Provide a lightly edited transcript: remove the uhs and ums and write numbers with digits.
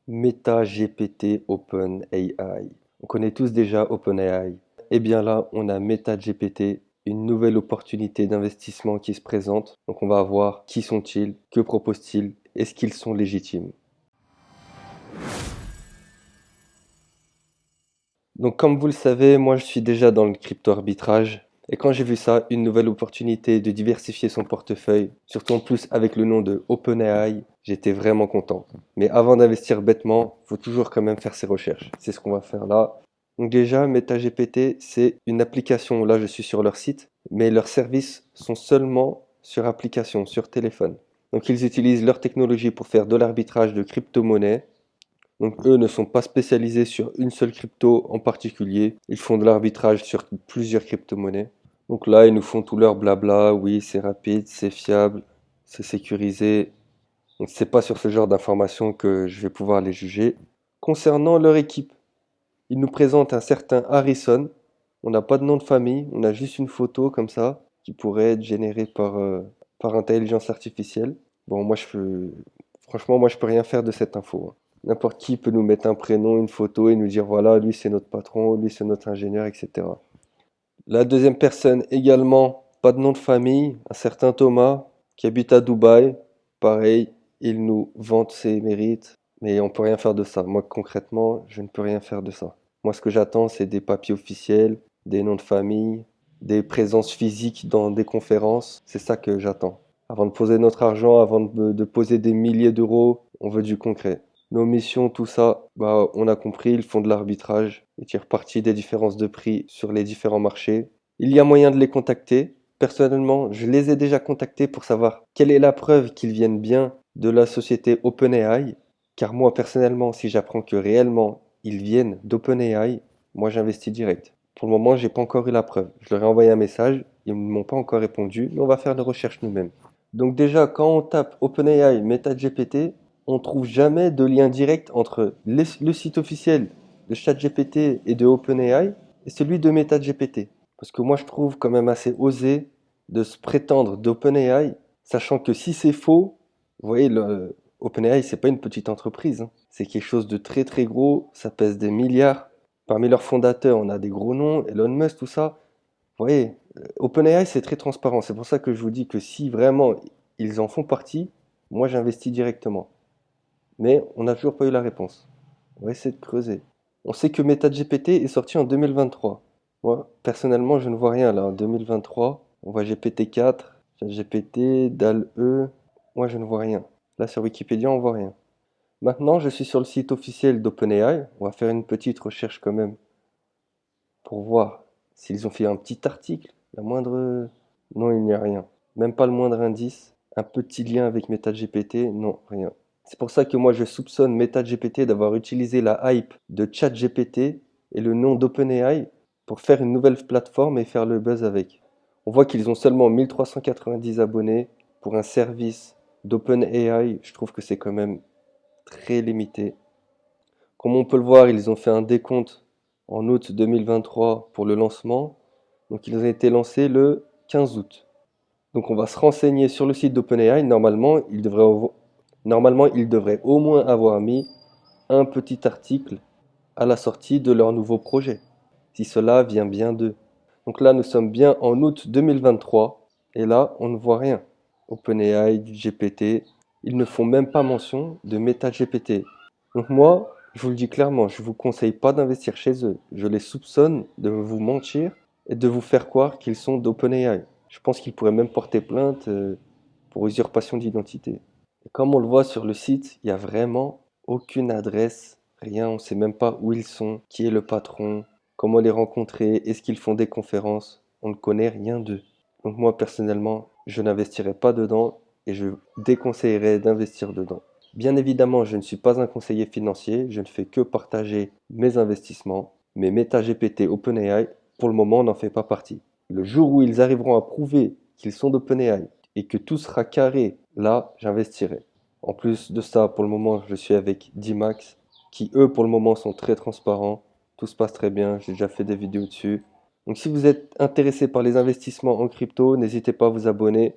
Meta GPT OpenAI. On connaît tous déjà OpenAI. Et bien là, on a Meta GPT, une nouvelle opportunité d'investissement qui se présente. Donc on va voir qui sont-ils, que proposent-ils, est-ce qu'ils sont légitimes. Donc comme vous le savez, moi je suis déjà dans le crypto-arbitrage. Et quand j'ai vu ça, une nouvelle opportunité de diversifier son portefeuille, surtout en plus avec le nom de OpenAI, j'étais vraiment content. Mais avant d'investir bêtement, faut toujours quand même faire ses recherches. C'est ce qu'on va faire là. Donc déjà, MetaGPT, c'est une application. Là, je suis sur leur site, mais leurs services sont seulement sur application, sur téléphone. Donc ils utilisent leur technologie pour faire de l'arbitrage de crypto-monnaies. Donc eux ne sont pas spécialisés sur une seule crypto en particulier. Ils font de l'arbitrage sur plusieurs crypto-monnaies. Donc là, ils nous font tout leur blabla. Oui, c'est rapide, c'est fiable, c'est sécurisé. Donc c'est pas sur ce genre d'informations que je vais pouvoir les juger. Concernant leur équipe, ils nous présentent un certain Harrison. On n'a pas de nom de famille, on a juste une photo comme ça qui pourrait être générée par intelligence artificielle. Bon, franchement, moi je peux rien faire de cette info, hein. N'importe qui peut nous mettre un prénom, une photo et nous dire voilà, lui c'est notre patron, lui c'est notre ingénieur, etc. La deuxième personne également, pas de nom de famille, un certain Thomas qui habite à Dubaï. Pareil, il nous vante ses mérites, mais on peut rien faire de ça. Moi concrètement, je ne peux rien faire de ça. Moi ce que j'attends, c'est des papiers officiels, des noms de famille, des présences physiques dans des conférences. C'est ça que j'attends. Avant de poser notre argent, avant de poser des milliers d'euros, on veut du concret. Nos missions, tout ça, bah, on a compris, ils font de l'arbitrage, ils tirent parti des différences de prix sur les différents marchés. Il y a moyen de les contacter. Personnellement, je les ai déjà contactés pour savoir quelle est la preuve qu'ils viennent bien de la société OpenAI. Car moi, personnellement, si j'apprends que réellement ils viennent d'OpenAI, moi j'investis direct. Pour le moment, j'ai pas encore eu la preuve. Je leur ai envoyé un message, ils ne m'ont pas encore répondu, mais on va faire des recherches nous-mêmes. Donc déjà, quand on tape OpenAI MetaGPT, on trouve jamais de lien direct entre le site officiel de ChatGPT et de OpenAI et celui de MetaGPT. Parce que moi, je trouve quand même assez osé de se prétendre d'OpenAI, sachant que si c'est faux, vous voyez, OpenAI, c'est pas une petite entreprise, hein. C'est quelque chose de très très gros, ça pèse des milliards. Parmi leurs fondateurs, on a des gros noms, Elon Musk, tout ça. Vous voyez, OpenAI, c'est très transparent. C'est pour ça que je vous dis que si vraiment ils en font partie, moi j'investis directement. Mais on n'a toujours pas eu la réponse. On va essayer de creuser. On sait que MetaGPT est sorti en 2023. Moi, personnellement, je ne vois rien là. En 2023, on voit GPT-4, ChatGPT, DAL-E. Moi, je ne vois rien. Là, sur Wikipédia, on voit rien. Maintenant, je suis sur le site officiel d'OpenAI. On va faire une petite recherche quand même pour voir s'ils ont fait un petit article. La moindre... Non, il n'y a rien. Même pas le moindre indice. Un petit lien avec MetaGPT. Non, rien. C'est pour ça que moi je soupçonne MetaGPT d'avoir utilisé la hype de ChatGPT et le nom d'OpenAI pour faire une nouvelle plateforme et faire le buzz avec. On voit qu'ils ont seulement 1390 abonnés pour un service d'OpenAI. Je trouve que c'est quand même très limité. Comme on peut le voir, ils ont fait un décompte en août 2023 pour le lancement. Donc ils ont été lancés le 15 août. Donc on va se renseigner sur le site d'OpenAI. Normalement, ils devraient au moins avoir mis un petit article à la sortie de leur nouveau projet, si cela vient bien d'eux. Donc là, nous sommes bien en août 2023, et là, on ne voit rien. OpenAI, du GPT, ils ne font même pas mention de MetaGPT. Donc moi, je vous le dis clairement, je ne vous conseille pas d'investir chez eux. Je les soupçonne de vous mentir et de vous faire croire qu'ils sont d'OpenAI. Je pense qu'ils pourraient même porter plainte pour usurpation d'identité. Et comme on le voit sur le site, il n'y a vraiment aucune adresse, rien, on ne sait même pas où ils sont, qui est le patron, comment les rencontrer, est-ce qu'ils font des conférences, on ne connaît rien d'eux. Donc moi personnellement, je n'investirai pas dedans et je déconseillerais d'investir dedans. Bien évidemment, je ne suis pas un conseiller financier, je ne fais que partager mes investissements, mais MetaGPT OpenAI, pour le moment, n'en fait pas partie. Le jour où ils arriveront à prouver qu'ils sont d'OpenAI et que tout sera carré, là, j'investirai. En plus de ça, pour le moment, je suis avec D-Max, qui eux, pour le moment, sont très transparents. Tout se passe très bien, j'ai déjà fait des vidéos dessus. Donc si vous êtes intéressé par les investissements en crypto, n'hésitez pas à vous abonner.